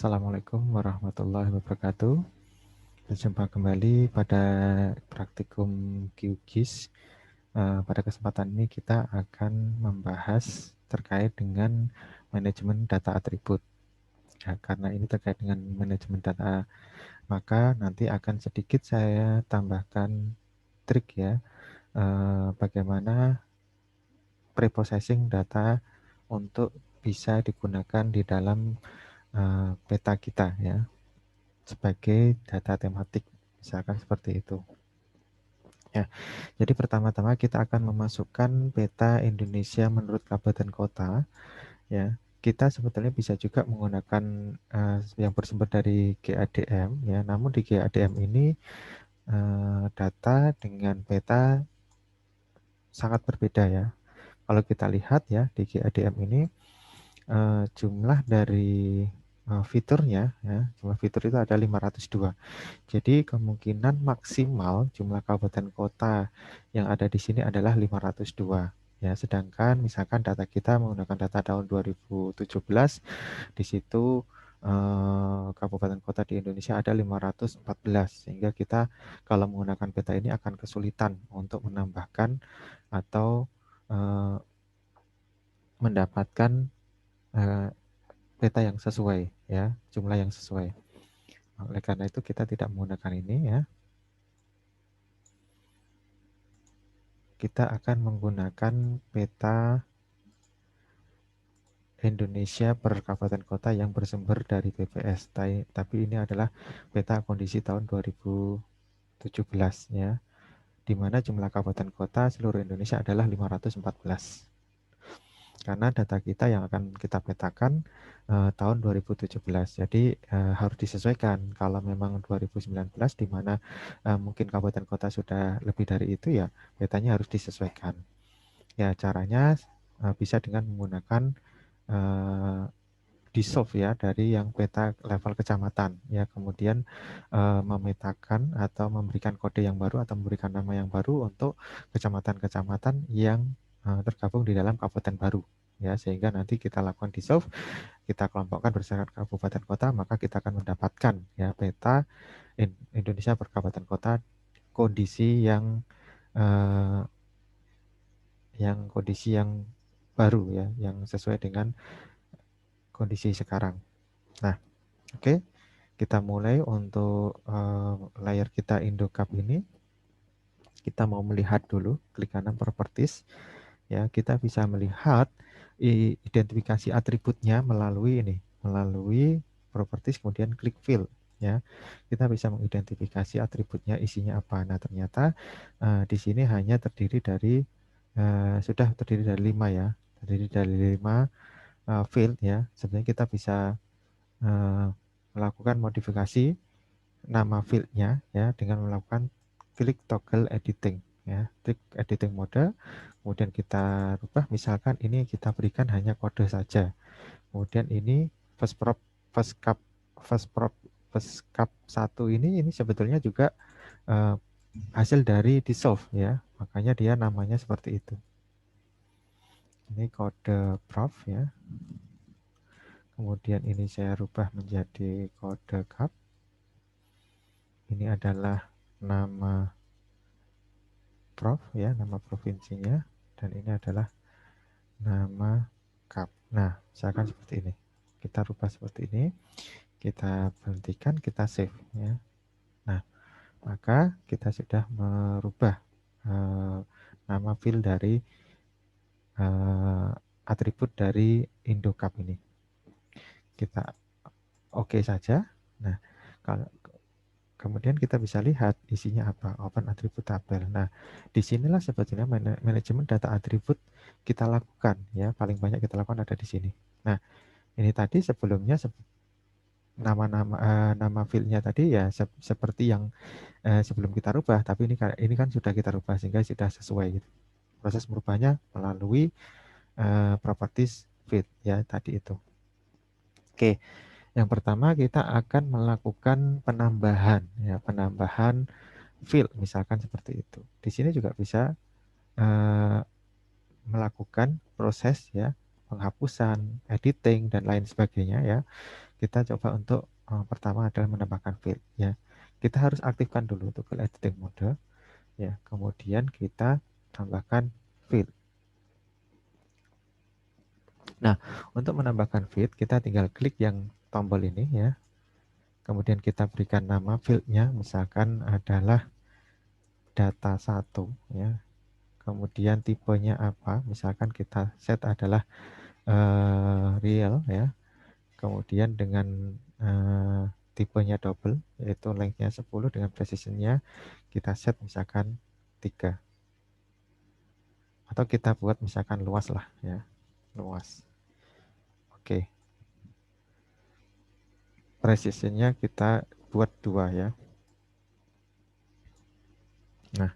Assalamualaikum warahmatullahi wabarakatuh. Berjumpa kembali pada praktikum QGIS. Pada kesempatan ini kita akan membahas terkait dengan manajemen data atribut. Ya, karena ini terkait dengan manajemen data, maka nanti akan sedikit saya tambahkan trik ya, bagaimana preprocessing data untuk bisa digunakan di dalam peta kita ya, sebagai data tematik, misalkan seperti itu. Ya, jadi pertama-tama kita akan memasukkan peta Indonesia menurut kabupaten kota. Ya, kita sebetulnya bisa juga menggunakan yang bersumber dari GADM. Ya, namun di GADM ini data dengan peta sangat berbeda ya. Kalau kita lihat ya di GADM ini jumlah dari fiturnya, ya, jumlah fitur itu ada 502. Jadi kemungkinan maksimal jumlah kabupaten kota yang ada di sini adalah 502. Ya, sedangkan misalkan data kita menggunakan data tahun 2017, di situ kabupaten kota di Indonesia ada 514, sehingga kita kalau menggunakan peta ini akan kesulitan untuk menambahkan atau mendapatkan peta yang sesuai, ya, jumlah yang sesuai. Oleh karena itu kita tidak menggunakan ini ya. Kita akan menggunakan peta Indonesia per kabupaten kota yang bersumber dari BPS. Tapi ini adalah peta kondisi tahun 2017 ya, di mana jumlah kabupaten kota seluruh Indonesia adalah 514. Karena data kita yang akan kita petakan tahun 2017. Jadi harus disesuaikan. Kalau memang 2019 di mana mungkin kabupaten kota sudah lebih dari itu, ya petanya harus disesuaikan. Ya, caranya bisa dengan menggunakan dissolve ya dari yang peta level kecamatan ya, kemudian memetakan atau memberikan kode yang baru atau memberikan nama yang baru untuk kecamatan-kecamatan yang tergabung di dalam kabupaten baru ya, sehingga nanti kita lakukan dissolve, kita kelompokkan berdasarkan kabupaten kota, maka kita akan mendapatkan ya peta Indonesia per kabupaten kota kondisi kondisi yang baru ya, yang sesuai dengan kondisi sekarang. Nah, oke, kita mulai untuk layar kita Indocap ini. Kita mau melihat dulu, klik kanan properties. Ya, kita bisa melihat identifikasi atributnya melalui ini, melalui properties, kemudian klik fill. Ya, kita bisa mengidentifikasi atributnya isinya apa. Nah, ternyata di sini hanya terdiri dari sudah terdiri dari 5 ya, terdiri dari 5 field ya. Sebenarnya kita bisa melakukan modifikasi nama fieldnya ya dengan melakukan klik toggle editing ya, klik editing mode, kemudian kita rubah, misalkan ini kita berikan hanya kode saja, kemudian ini first prop first cap first prop first cap 1 ini sebetulnya juga hasil dari dissolve ya, makanya dia namanya seperti itu. Ini kode prof ya, kemudian ini saya rubah menjadi kode cap. Ini adalah nama prof ya, nama provinsinya, dan ini adalah nama kap. Nah, misalkan seperti ini. Kita rubah seperti ini, kita berhentikan, kita save ya. Nah, maka kita sudah merubah nama field dari atribut dari Indocap ini. Kita oke saja. Nah, kalau kemudian kita bisa lihat isinya apa, open atribut tabel. Nah, disinilah sebetulnya manajemen data atribut kita lakukan ya, paling banyak kita lakukan ada di sini. Nah, ini tadi sebelumnya nama fieldnya tadi ya seperti yang sebelum kita rubah, tapi ini kan sudah kita rubah sehingga sudah sesuai gitu. Proses merubahnya melalui properties field ya tadi itu. Oke, yang pertama kita akan melakukan penambahan ya, penambahan field misalkan seperti itu. Di sini juga bisa melakukan proses ya, penghapusan, editing dan lain sebagainya ya. kita coba untuk pertama adalah menambahkan field ya. Kita harus aktifkan dulu toggle editing mode ya. Kemudian kita tambahkan field. Nah, untuk menambahkan field kita tinggal klik yang tombol ini ya. Kemudian kita berikan nama fieldnya, misalkan adalah data 1 ya. Kemudian tipenya apa? Misalkan kita set adalah real ya. Kemudian dengan tipenya double, yaitu lengthnya 10 dengan precisionnya kita set misalkan 3. Atau kita buat misalkan luas lah ya, luas. Oke. Precisionnya kita buat 2 ya. Nah,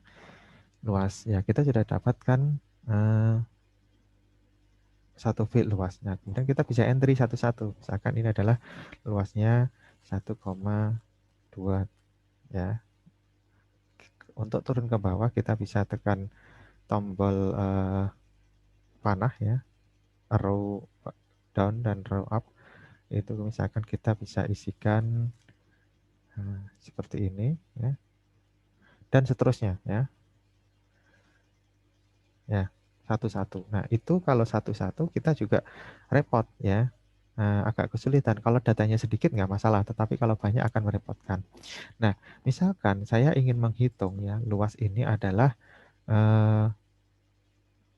luas ya, kita sudah dapatkan satu field luas. Nah, kemudian kita bisa entry satu-satu. Misalkan ini adalah luasnya 1,2 ya. Untuk turun ke bawah kita bisa tekan tombol panah ya, row down dan row up. Itu misalkan kita bisa isikan seperti ini ya. Dan seterusnya ya. Ya, satu-satu. Nah, itu kalau satu-satu kita juga repot ya. Agak kesulitan. Kalau datanya sedikit nggak masalah, tetapi kalau banyak akan merepotkan. Nah, misalkan saya ingin menghitung ya, luas ini adalah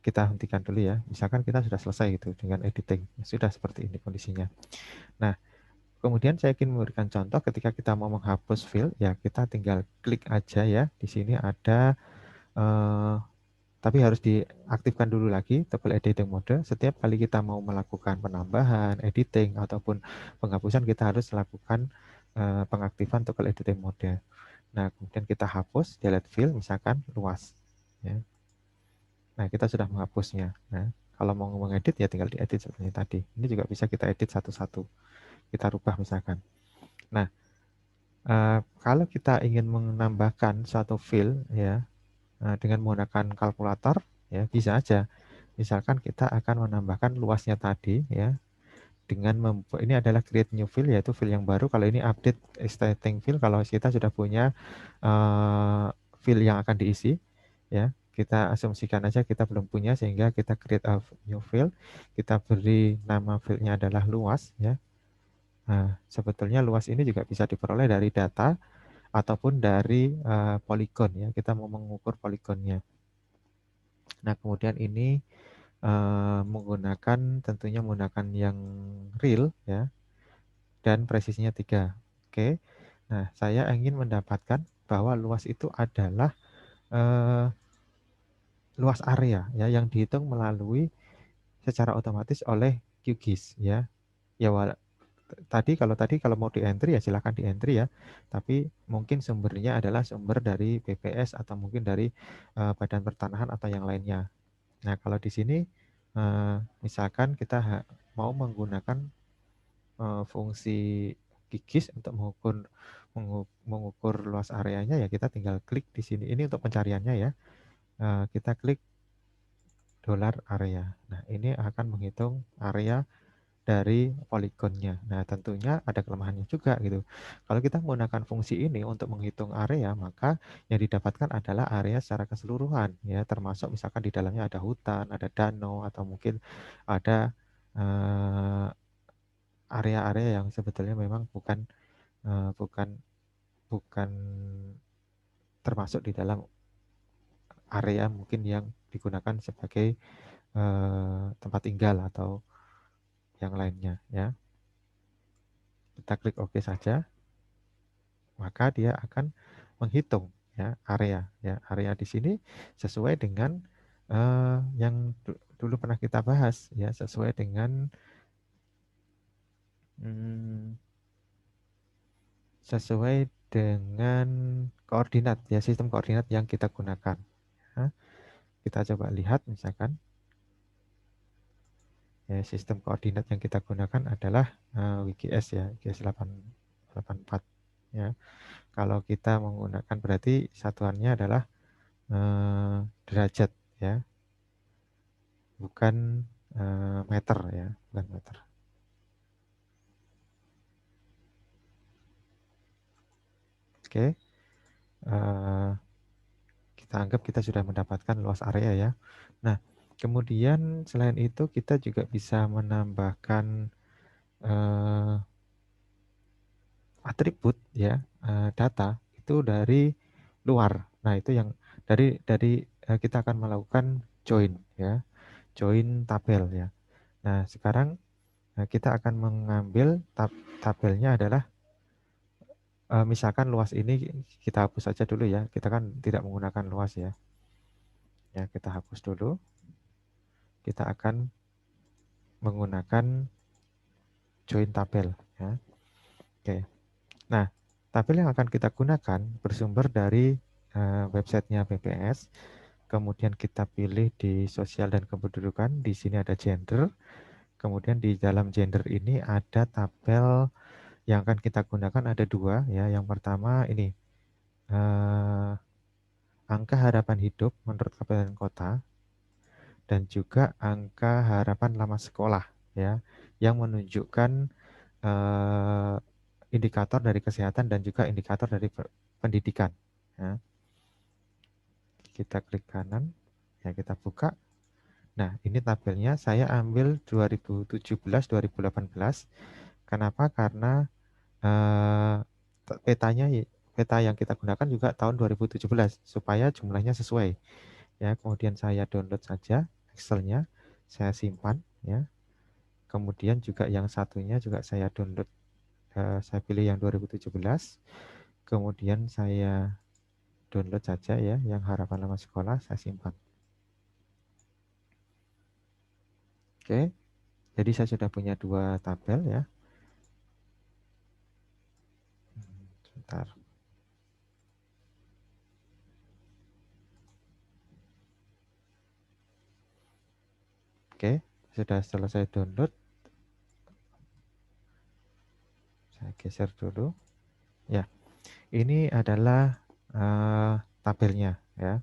kita hentikan dulu ya. Misalkan kita sudah selesai gitu dengan editing. Sudah seperti ini kondisinya. Nah, kemudian saya ingin memberikan contoh ketika kita mau menghapus field ya, kita tinggal klik aja ya. Di sini ada tapi harus diaktifkan dulu lagi toggle editing mode. Setiap kali kita mau melakukan penambahan, editing, ataupun penghapusan, kita harus lakukan pengaktifan toggle editing mode. Nah, kemudian kita hapus, delete field, misalkan luas. Ya. Nah, kita sudah menghapusnya. Nah, kalau mau mengedit ya tinggal diedit seperti tadi. Ini juga bisa kita edit satu-satu. Kita rubah misalkan. Nah, kalau kita ingin menambahkan suatu field ya, dengan menggunakan kalkulator ya bisa aja. Misalkan kita akan menambahkan luasnya tadi ya dengan membuat ini adalah create new field, yaitu field yang baru. Kalau ini update existing field, kalau kita sudah punya field yang akan diisi ya, kita asumsikan aja kita belum punya sehingga kita create a new field, kita beri nama fieldnya adalah luas ya. Nah, sebetulnya luas ini juga bisa diperoleh dari data ataupun dari poligon ya, kita mau mengukur poligonnya. Nah, kemudian ini tentunya menggunakan yang real ya, dan presisinya 3. Oke. Nah, saya ingin mendapatkan bahwa luas itu adalah luas area ya yang dihitung melalui secara otomatis oleh QGIS ya. Ya tadi kalau mau di-entry ya silakan di-entry ya. Tapi mungkin sumbernya adalah sumber dari BPS atau mungkin dari Badan Pertanahan atau yang lainnya. Nah, kalau di sini misalkan kita mau menggunakan fungsi QGIS untuk mengukur luas areanya ya kita tinggal klik di sini. Ini untuk pencariannya ya. Kita klik $area. Nah, ini akan menghitung area dari poligonnya. Nah, tentunya ada kelemahannya juga gitu. Kalau kita menggunakan fungsi ini untuk menghitung area, maka yang didapatkan adalah area secara keseluruhan ya, termasuk misalkan di dalamnya ada hutan, ada danau atau mungkin ada area-area yang sebetulnya memang bukan bukan bukan termasuk di dalam area mungkin yang digunakan sebagai tempat tinggal atau yang lainnya ya. Kita klik OK saja, maka dia akan menghitung ya area ya. Area di sini sesuai dengan yang dulu pernah kita bahas ya, sesuai dengan koordinat ya, sistem koordinat yang kita gunakan. Ya. Kita coba lihat misalkan ya, sistem koordinat yang kita gunakan adalah WGS ya, WGS 884 ya. Kalau kita menggunakan berarti satuannya adalah derajat ya, bukan meter ya, bukan meter. Oke, kita anggap kita sudah mendapatkan luas area ya. Nah, kemudian selain itu kita juga bisa menambahkan atribut ya, data itu dari luar. Nah, itu yang dari kita akan melakukan join ya, join tabel ya. Nah, sekarang kita akan mengambil tabelnya adalah misalkan luas ini kita hapus saja dulu ya. Kita kan tidak menggunakan luas ya. Ya, kita hapus dulu. Kita akan menggunakan join tabel ya. Oke. Nah, tabel yang akan kita gunakan bersumber dari websitenya BPS. Kemudian kita pilih di sosial dan kependudukan. Di sini ada gender. Kemudian di dalam gender ini ada tabel yang akan kita gunakan ada dua ya. Yang pertama ini angka harapan hidup menurut kabupaten kota dan juga angka harapan lama sekolah ya, yang menunjukkan indikator dari kesehatan dan juga indikator dari pendidikan. Ya. Kita klik kanan, ya kita buka. Nah, ini tabelnya saya ambil 2017-2018. Kenapa? Karena petanya peta yang kita gunakan juga tahun 2017 supaya jumlahnya sesuai. Ya, kemudian saya download saja Excel-nya, saya simpan ya. Kemudian juga yang satunya juga saya download, saya pilih yang 2017. Kemudian saya download saja ya, yang harapan lama sekolah saya simpan. Oke, jadi saya sudah punya dua tabel ya. Sebentar. Oke, sudah selesai download. Saya geser dulu. Ya, ini adalah tabelnya ya.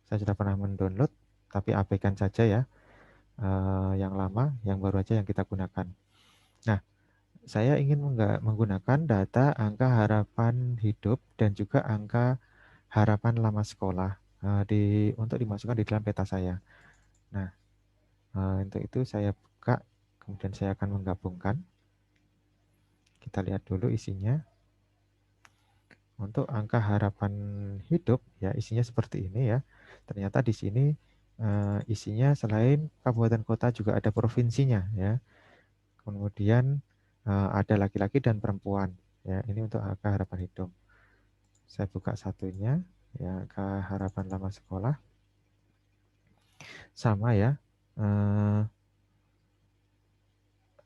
Saya sudah pernah mendownload, tapi abaikan saja ya. Yang lama, yang baru aja yang kita gunakan. Nah, saya ingin menggunakan data angka harapan hidup dan juga angka harapan lama sekolah untuk dimasukkan di dalam peta saya. Nah, untuk itu saya buka, kemudian saya akan menggabungkan. Kita lihat dulu isinya. Untuk angka harapan hidup ya isinya seperti ini ya. Ternyata di sini isinya selain kabupaten kota juga ada provinsinya ya. Kemudian ada laki-laki dan perempuan ya. Ini untuk angka harapan hidup. Saya buka satunya ya, angka harapan lama sekolah. Sama ya.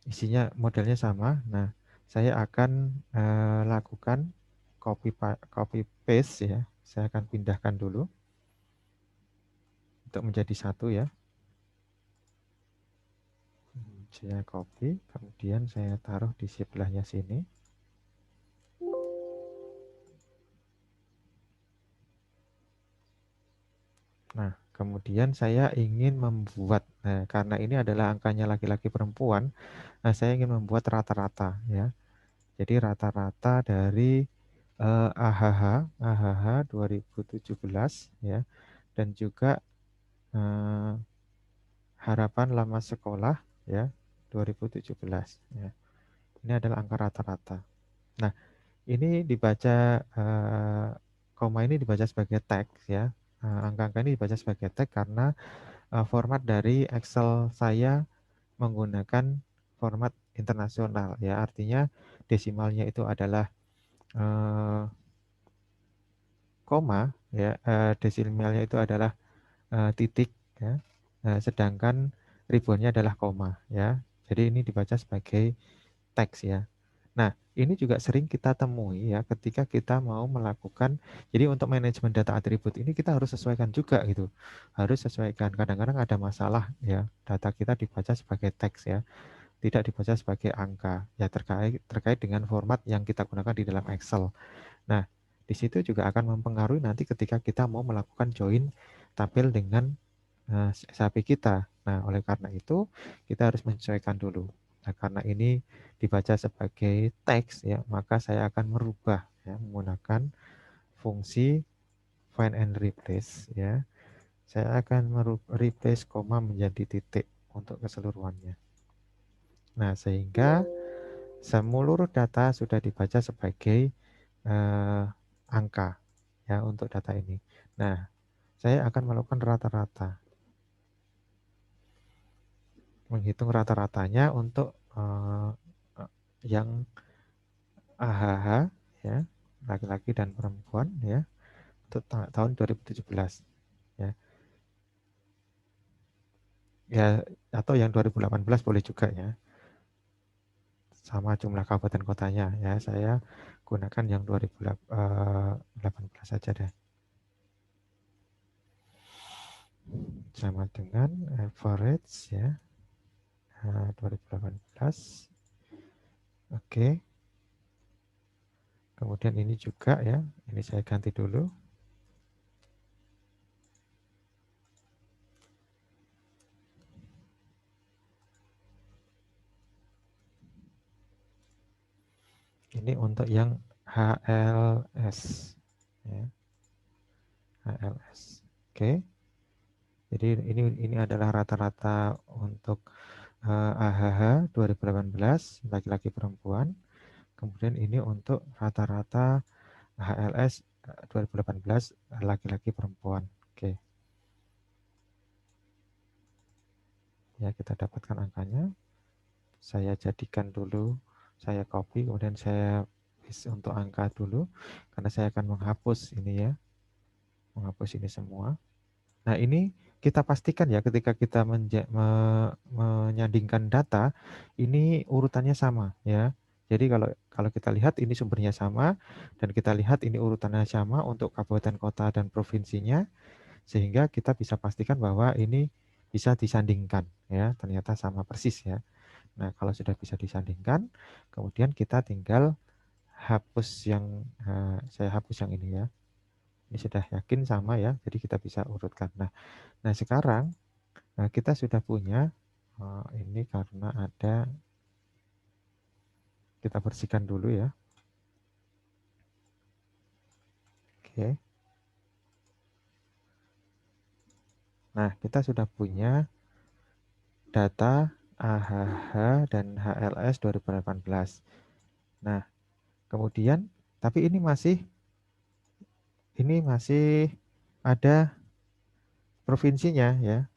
Isinya modelnya sama. Nah, saya akan lakukan copy paste ya. Saya akan pindahkan dulu untuk menjadi satu ya. Saya copy, kemudian saya taruh di sebelahnya sini. Nah, kemudian saya ingin membuat, karena ini adalah angkanya laki-laki perempuan, saya ingin membuat rata-rata ya. Jadi rata-rata dari AHH 2017 ya, dan juga harapan lama sekolah ya 2017 ya. Ini adalah angka rata-rata. Nah, ini dibaca koma ini dibaca sebagai teks ya. Angka-angka ini dibaca sebagai teks karena format dari Excel saya menggunakan format internasional ya. Artinya desimalnya itu adalah koma ya. Desimalnya itu adalah titik ya. Sedangkan ribuannya adalah koma ya. Jadi ini dibaca sebagai teks ya. Nah, ini juga sering kita temui ya ketika kita mau melakukan, jadi untuk manajemen data atribut ini kita harus sesuaikan juga gitu. Harus sesuaikan. Kadang-kadang ada masalah ya, data kita dibaca sebagai teks ya, tidak dibaca sebagai angka. Ya terkait dengan format yang kita gunakan di dalam Excel. Nah, di situ juga akan mempengaruhi nanti ketika kita mau melakukan join tabel dengan SAP kita. Nah, oleh karena itu kita harus menyesuaikan dulu. Nah, karena ini dibaca sebagai teks ya, maka saya akan merubah ya menggunakan fungsi find and replace ya. Saya akan replace koma menjadi titik untuk keseluruhannya. Nah, sehingga seluruh data sudah dibaca sebagai angka ya untuk data ini. Nah, saya akan melakukan rata-rata. Menghitung rata-ratanya untuk yang AHH ya, laki-laki dan perempuan ya, untuk tahun 2017 ya. Ya, atau yang 2018 boleh juga ya. Sama jumlah kabupaten kotanya ya. Saya gunakan yang 2018 saja deh. Sama dengan average ya. 2018. Oke. Kemudian ini juga ya. Ini saya ganti dulu. Ini untuk yang HLS ya. HLS. Oke. Jadi ini adalah rata-rata untuk AHH 2018 laki-laki perempuan. Kemudian ini untuk rata-rata HLS 2018 laki-laki perempuan. Oke. Ya, kita dapatkan angkanya. Saya jadikan dulu, saya copy, kemudian saya paste untuk angka dulu, karena saya akan menghapus ini ya, menghapus ini semua. Nah, ini kita pastikan ya ketika kita menyandingkan data, ini urutannya sama ya. Jadi kalau kita lihat ini sumbernya sama, dan kita lihat ini urutannya sama untuk kabupaten, kota, dan provinsinya, sehingga kita bisa pastikan bahwa ini bisa disandingkan ya, ternyata sama persis ya. Nah, kalau sudah bisa disandingkan, kemudian kita tinggal hapus yang saya hapus yang ini ya. Ini sudah yakin sama ya, jadi kita bisa urutkan. Nah sekarang kita sudah punya ini karena ada, kita bersihkan dulu ya. Oke. Nah, kita sudah punya data AHH dan HLS 2018. Nah, kemudian tapi ini masih ada provinsinya ya.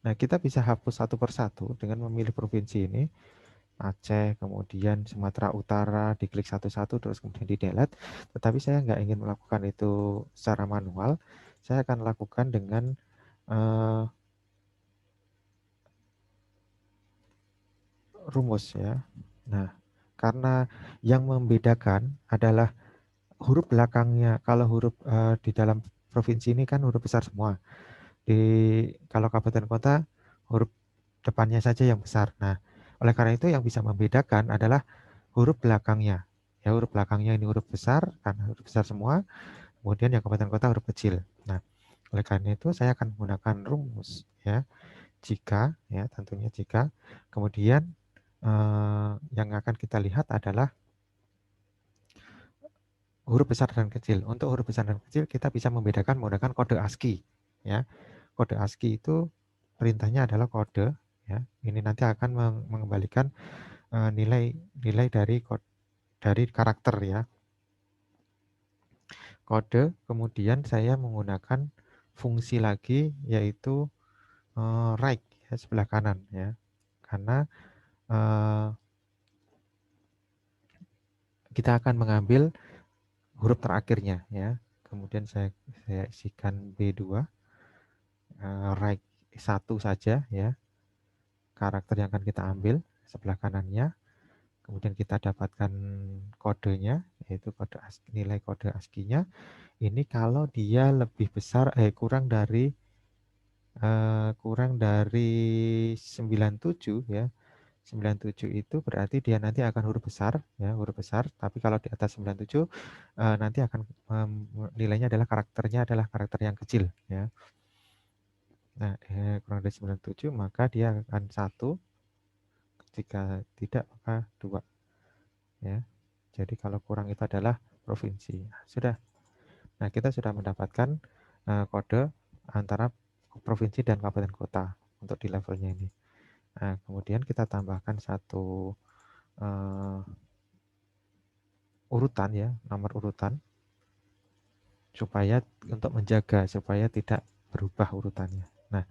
Nah, kita bisa hapus satu persatu dengan memilih provinsi ini. Aceh, kemudian Sumatera Utara, diklik satu-satu terus kemudian di delete. Tetapi saya nggak ingin melakukan itu secara manual. Saya akan lakukan dengan rumus ya. Nah, karena yang membedakan adalah huruf belakangnya. Kalau huruf di dalam provinsi ini kan huruf besar semua. Kalau kabupaten kota huruf depannya saja yang besar. Nah, oleh karena itu yang bisa membedakan adalah huruf belakangnya. Ya, huruf belakangnya ini huruf besar karena huruf besar semua. Kemudian yang kabupaten kota huruf kecil. Nah, oleh karena itu saya akan menggunakan rumus ya. Jika ya, tentunya jika. Kemudian yang akan kita lihat adalah huruf besar dan kecil. Untuk huruf besar dan kecil kita bisa membedakan menggunakan kode ASCII ya. Kode ASCII itu perintahnya adalah kode ya. Ini nanti akan mengembalikan nilai dari karakter ya. Kode, kemudian saya menggunakan fungsi lagi yaitu right ya, sebelah kanan ya. Karena kita akan mengambil huruf terakhirnya ya. Kemudian saya isikan B2 right 1 saja ya. Karakter yang akan kita ambil sebelah kanannya. Kemudian kita dapatkan kodenya yaitu nilai kode ASCII-nya. Ini kalau dia lebih besar kurang dari 97 ya. 97 itu berarti dia nanti akan huruf besar ya, huruf besar. Tapi kalau di atas 97 nanti akan nilainya adalah karakter yang kecil ya. Nah, kurang dari 97 maka dia akan 1. Jika tidak maka 2 ya. Jadi kalau kurang itu adalah provinsi. Sudah. Nah, kita sudah mendapatkan kode antara provinsi dan kabupaten kota untuk di levelnya ini. Nah, kemudian kita tambahkan satu urutan ya, nomor urutan, supaya untuk menjaga supaya tidak berubah urutannya. Nah,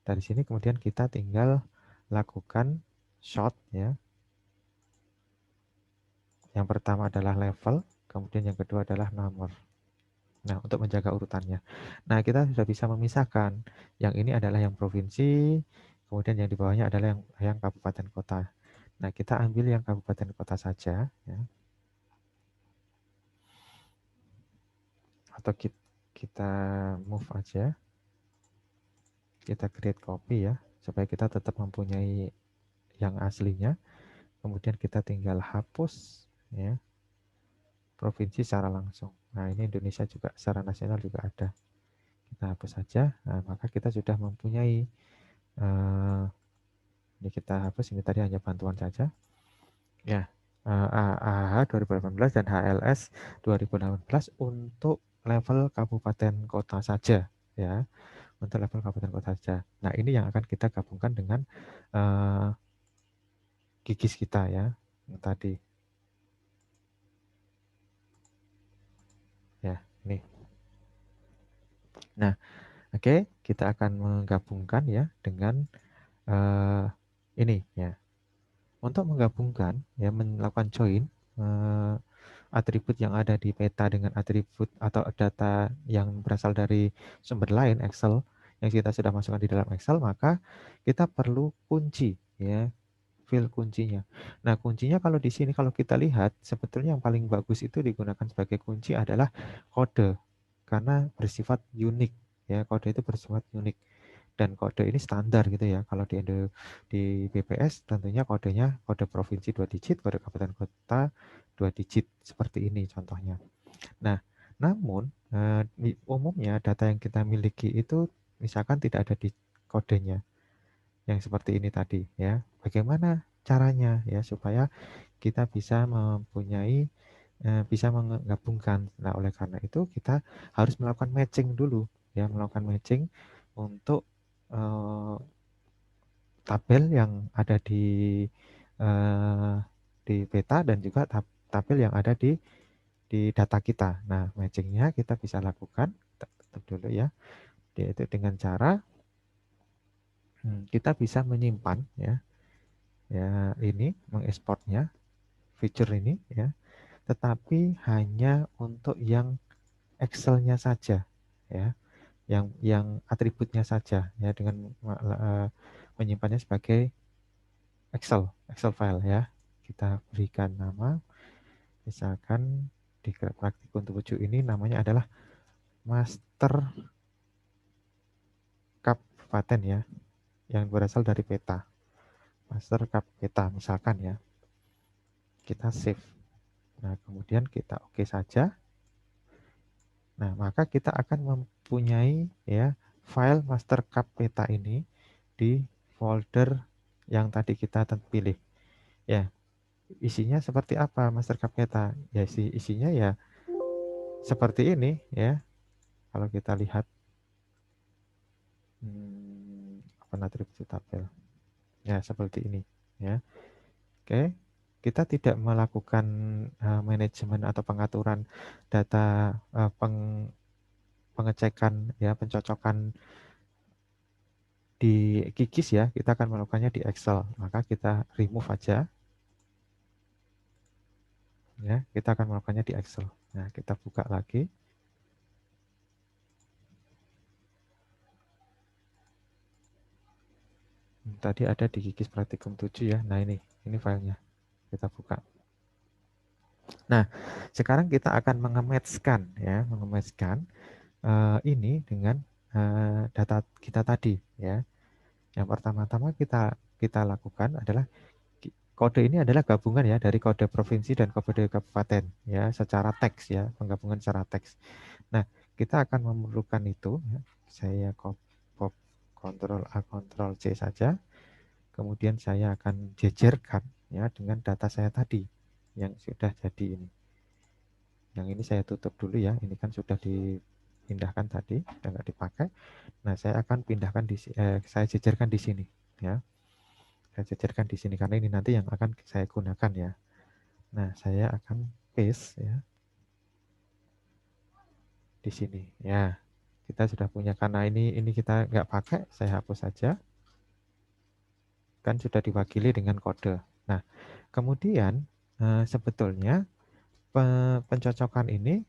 dari sini kemudian kita tinggal lakukan sort ya. Yang pertama adalah level, kemudian yang kedua adalah nomor. Nah, untuk menjaga urutannya. Nah, kita sudah bisa memisahkan. Yang ini adalah yang provinsi, kemudian yang di bawahnya adalah yang kabupaten kota. Nah, kita ambil yang kabupaten kota saja ya. Atau kita move aja. Kita create copy ya, supaya kita tetap mempunyai yang aslinya. Kemudian kita tinggal hapus ya, provinsi secara langsung. Nah, ini Indonesia juga secara nasional juga ada. Kita hapus saja. Nah, maka kita sudah mempunyai ini kita hapus, ini tadi hanya bantuan saja. Ya, AH 2018 dan HLS 2018 untuk level kabupaten kota saja ya, untuk level kabupaten kota saja. Nah, ini yang akan kita gabungkan dengan GIGIS kita ya, yang tadi. Ya, ini. Nah, oke, kita akan menggabungkan ya dengan ini ya. Untuk menggabungkan ya, melakukan join atribut yang ada di peta dengan atribut atau data yang berasal dari sumber lain Excel yang kita sudah masukkan di dalam Excel, maka kita perlu kunci ya, field kuncinya. Nah, kuncinya kalau di sini kalau kita lihat sebetulnya yang paling bagus itu digunakan sebagai kunci adalah kode karena bersifat unik ya, kode itu bersifat unik. Dan kode ini standar gitu ya. Kalau di BPS tentunya kodenya kode provinsi 2 digit, kode kabupaten kota 2 digit seperti ini contohnya. Nah, namun umumnya data yang kita miliki itu misalkan tidak ada di kodenya yang seperti ini tadi ya. Bagaimana caranya ya supaya kita bisa mempunyai bisa menggabungkan. Nah, oleh karena itu kita harus melakukan matching dulu ya, melakukan matching untuk eh, tabel yang ada eh, di peta dan juga tabel yang ada di data kita. Nah, matchingnya kita bisa lakukan, kita tutup dulu ya, yaitu dengan cara kita bisa menyimpan ya, ya ini mengekspornya feature ini ya, tetapi hanya untuk yang Excel-nya saja ya, yang atributnya saja ya, dengan menyimpannya sebagai Excel file ya. Kita berikan nama, misalkan di praktikum 7 ini namanya adalah master kabupaten ya, yang berasal dari peta. Master kap peta misalkan ya. Kita save. Nah, kemudian kita oke saja. Nah, maka kita akan mempunyai ya file master kap peta ini di folder yang tadi kita pilih. Ya, isinya seperti apa master kap peta? Ya, isinya ya seperti ini ya. Kalau kita lihat open atribut tabel. Ya, seperti ini ya. Oke. Kita tidak melakukan manajemen atau pengaturan data pengecekan ya, pencocokan di GIGIS ya, kita akan melakukannya di Excel. Maka kita remove aja ya, kita akan melakukannya di Excel. Nah, kita buka lagi. Tadi ada di GIGIS Praktikum 7 ya. Nah, ini filenya. Kita buka. Nah, sekarang kita akan mengematchkan ya, mengematchkan ini dengan data kita tadi ya. Yang pertama-tama kita lakukan adalah kode ini adalah gabungan ya dari kode provinsi dan kode kabupaten ya, secara teks ya, penggabungan secara teks. Nah, kita akan memerlukan itu ya. Saya copy Ctrl A Ctrl C saja. Kemudian saya akan jejerkan ya dengan data saya tadi yang sudah jadi ini. Yang ini saya tutup dulu ya. Ini kan sudah dipindahkan tadi, sudah nggak dipakai. Nah, saya akan pindahkan saya jejerkan di sini ya. Saya jejerkan di sini karena ini nanti yang akan saya gunakan ya. Nah, saya akan paste ya di sini ya. Kita sudah punya, karena ini kita nggak pakai, saya hapus saja. Kan sudah diwakili dengan kode. Nah, kemudian sebetulnya pencocokan ini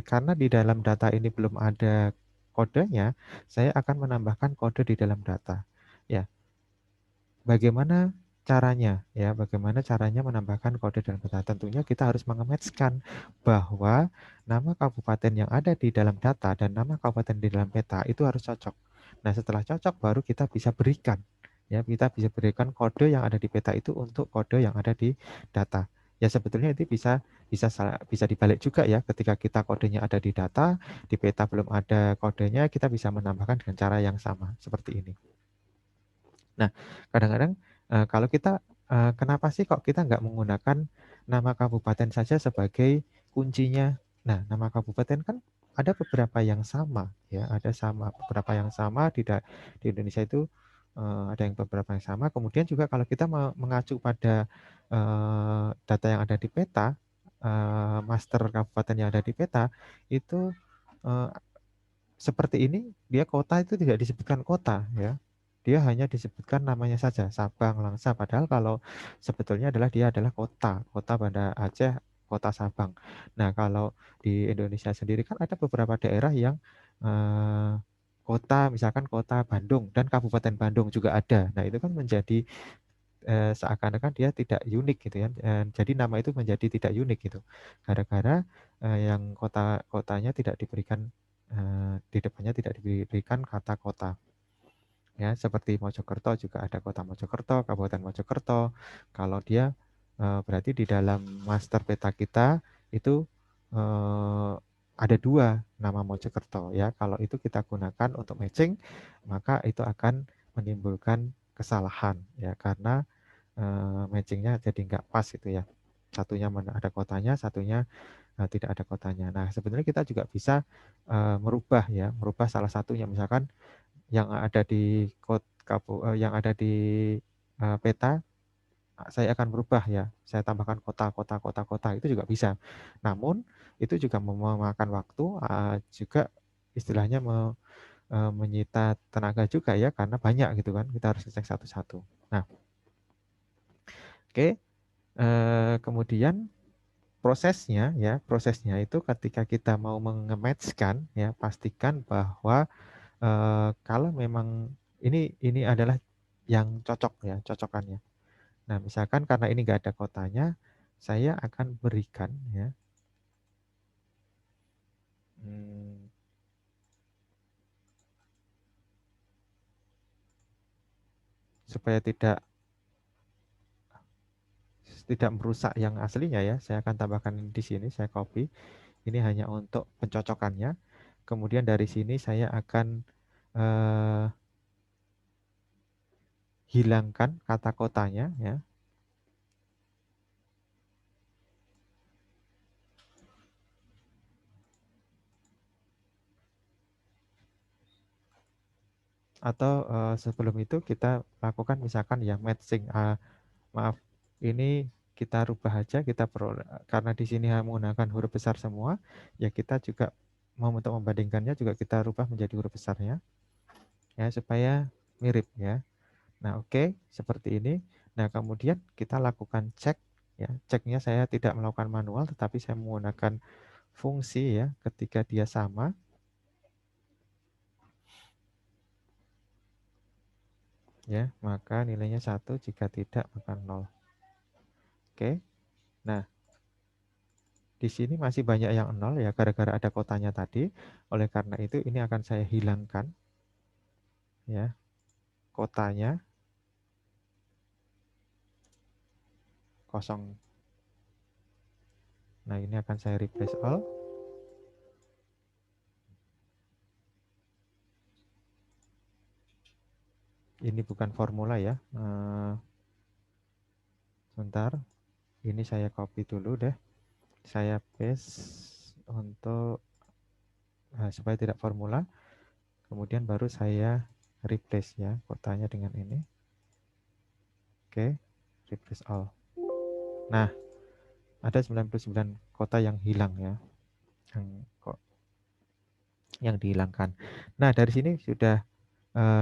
karena di dalam data ini belum ada kodenya, saya akan menambahkan kode di dalam data. Ya, bagaimana caranya? Ya, bagaimana caranya menambahkan kode dalam data? Tentunya kita harus mengematchkan bahwa nama kabupaten yang ada di dalam data dan nama kabupaten di dalam peta itu harus cocok. Nah, setelah cocok baru kita bisa berikan, ya, kita bisa berikan kode yang ada di peta itu untuk kode yang ada di data. Ya, sebetulnya itu bisa dibalik juga ya, ketika kita kodenya ada di data, di peta belum ada kodenya, kita bisa menambahkan dengan cara yang sama seperti ini. Nah, kadang-kadang kalau kita kenapa sih kok kita nggak menggunakan nama kabupaten saja sebagai kuncinya? Nah, nama kabupaten kan ada beberapa yang sama ya, ada beberapa yang sama di Indonesia itu ada yang beberapa yang sama. Kemudian juga kalau kita mengacu pada data yang ada di peta, master kabupaten yang ada di peta itu eh, seperti ini, dia kota itu tidak disebutkan kota ya. Dia hanya disebutkan namanya saja, Sabang, Langsa. Padahal kalau sebetulnya dia adalah kota, kota Banda Aceh, kota Sabang. Nah, kalau di Indonesia sendiri kan ada beberapa daerah yang eh, kota, misalkan kota Bandung dan Kabupaten Bandung juga ada. Nah, itu kan menjadi seakan-akan dia tidak unik gitu ya. Jadi nama itu menjadi tidak unik gitu. Gara-gara yang kotanya tidak diberikan di depannya tidak diberikan kata kota. Ya, seperti Mojokerto juga ada kota Mojokerto, Kabupaten Mojokerto. Kalau dia berarti di dalam master peta kita itu ada dua nama Mojokerto ya. Kalau itu kita gunakan untuk matching, maka itu akan menimbulkan kesalahan ya, karena matchingnya jadi nggak pas gitu ya. Satunya ada kotanya, satunya tidak ada kotanya. Nah, sebenarnya kita juga bisa merubah ya, merubah salah satunya. Misalkan yang ada di yang ada di peta, saya akan merubah ya. Saya tambahkan kota, kota, kota, kota, itu juga bisa. Namun itu juga memakan waktu, juga istilahnya menyita tenaga juga ya, karena banyak gitu kan. Kita harus cek satu-satu. Nah, oke. Kemudian prosesnya itu ketika kita mau mengematchkan ya, pastikan bahwa kalau memang ini adalah yang cocok ya, cocokannya. Nah, misalkan karena ini nggak ada kotanya, saya akan berikan ya, hmm, supaya tidak tidak merusak yang aslinya ya, saya akan tambahkan di sini, saya copy. Ini hanya untuk pencocokannya. Kemudian dari sini saya akan eh, hilangkan kata kotanya ya. Atau sebelum itu kita lakukan misalkan ya matching. Maaf, ini kita rubah aja, karena di sini menggunakan huruf besar semua, ya kita juga mau untuk membandingkannya juga kita rubah menjadi huruf besarnya ya, supaya mirip ya. Nah, oke, seperti ini. Nah, kemudian kita lakukan cek ya. Ceknya saya tidak melakukan manual, tetapi saya menggunakan fungsi ya. Ketika dia sama ya, maka nilainya 1, jika tidak maka 0. Oke. Nah, di sini masih banyak yang 0 ya, gara-gara ada kotanya tadi. Oleh karena itu ini akan saya hilangkan ya, kotanya kosong. Nah, ini akan saya replace all. Ini bukan formula ya. Sebentar. Ini saya copy dulu deh. Saya paste. untuk supaya tidak formula, kemudian baru saya replace ya kotanya dengan ini. Oke, replace all. Nah, ada 99 kota yang hilang ya, yang dihilangkan. Nah, dari sini sudah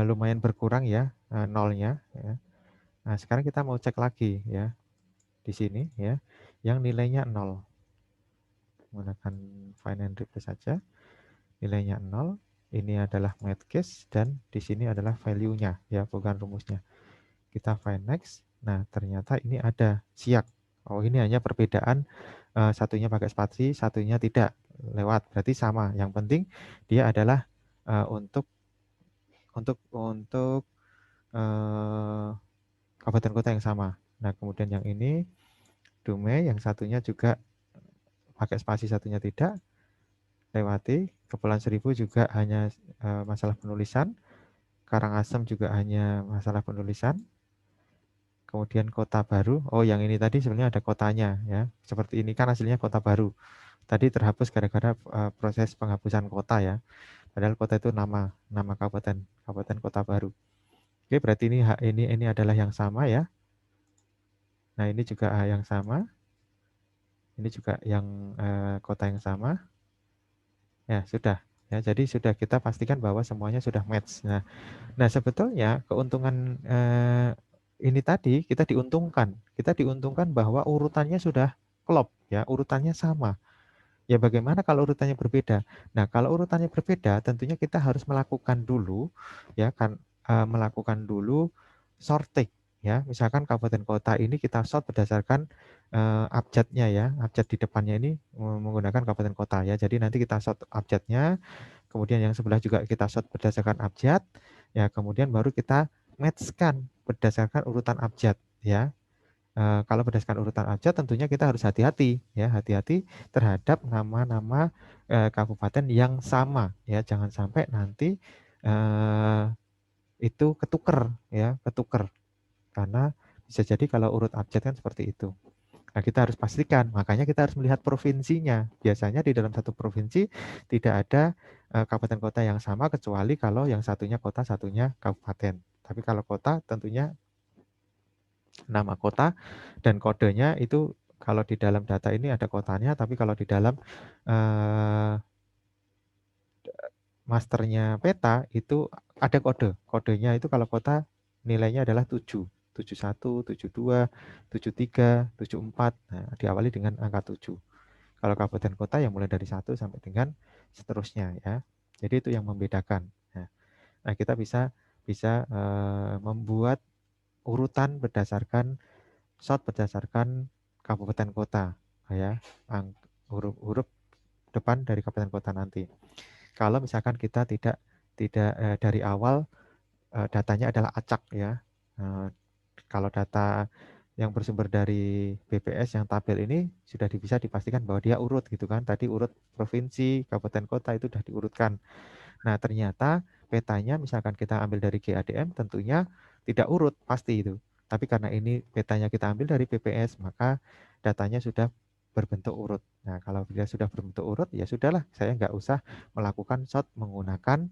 lumayan berkurang ya nolnya ya. Nah, sekarang kita mau cek lagi ya di sini ya, yang nilainya 0. Menggunakan find and replace saja. Nilainya 0. Ini adalah math case dan di sini adalah value-nya ya, bukan rumusnya. Kita find next. Nah, ternyata ini ada siak. Oh, ini hanya perbedaan satunya pakai spasi, satunya tidak lewat. Berarti sama. Yang penting dia adalah untuk kabupaten kota yang sama. Nah, kemudian yang ini Dumai, yang satunya juga pakai spasi, satunya tidak, lewati. Kepulauan Seribu juga hanya masalah penulisan. Karangasem juga hanya masalah penulisan. Kemudian kota baru, oh yang ini tadi sebenarnya ada kotanya ya. Seperti ini kan hasilnya kota baru. Tadi terhapus gara-gara proses penghapusan kota ya. Padahal kota itu nama kabupaten, kabupaten kota baru. Oke, berarti ini adalah yang sama ya. Nah, ini juga yang sama. Ini juga yang kota yang sama. Ya, sudah. Ya, jadi sudah kita pastikan bahwa semuanya sudah match. Nah sebetulnya keuntungan ini tadi kita diuntungkan. Kita diuntungkan bahwa urutannya sudah klop ya, urutannya sama. Ya bagaimana kalau urutannya berbeda? Nah, kalau urutannya berbeda, tentunya kita harus melakukan dulu ya kan melakukan dulu sorting ya. Misalkan kabupaten kota ini kita sort berdasarkan abjadnya ya. Abjad di depannya ini menggunakan kabupaten kota ya. Jadi nanti kita sort abjadnya, kemudian yang sebelah juga kita sort berdasarkan abjad. Ya, kemudian baru kita matchkan berdasarkan urutan abjad ya. Kalau berdasarkan urutan abjad tentunya kita harus hati-hati ya, hati-hati terhadap nama-nama kabupaten yang sama ya, jangan sampai nanti itu ketuker ya, ketuker karena bisa jadi kalau urut abjad kan seperti itu. Nah, kita harus pastikan, makanya kita harus melihat provinsinya. Biasanya di dalam satu provinsi tidak ada kabupaten kota yang sama kecuali kalau yang satunya kota, satunya kabupaten. Tapi kalau kota tentunya nama kota dan kodenya itu kalau di dalam data ini ada kotanya, tapi kalau di dalam eh, masternya peta itu ada kode. Kodenya itu kalau kota nilainya adalah 7, 71, 72, 73, 74. Nah, diawali dengan angka 7. Kalau kabupaten kota yang mulai dari 1 sampai dengan seterusnya ya. Jadi itu yang membedakan. Nah, kita bisa bisa membuat urutan berdasarkan sort berdasarkan kabupaten kota ya. Huruf depan dari kabupaten kota nanti. Kalau misalkan kita tidak dari awal datanya adalah acak ya. Kalau data yang bersumber dari BPS yang tabel ini sudah bisa dipastikan bahwa dia urut gitu kan. Tadi urut provinsi, kabupaten kota itu sudah diurutkan. Nah, ternyata petanya misalkan kita ambil dari GADM tentunya tidak urut pasti itu. Tapi karena ini petanya kita ambil dari BPS, maka datanya sudah berbentuk urut. Nah, kalau dia sudah berbentuk urut, ya sudahlah, saya nggak usah melakukan sort menggunakan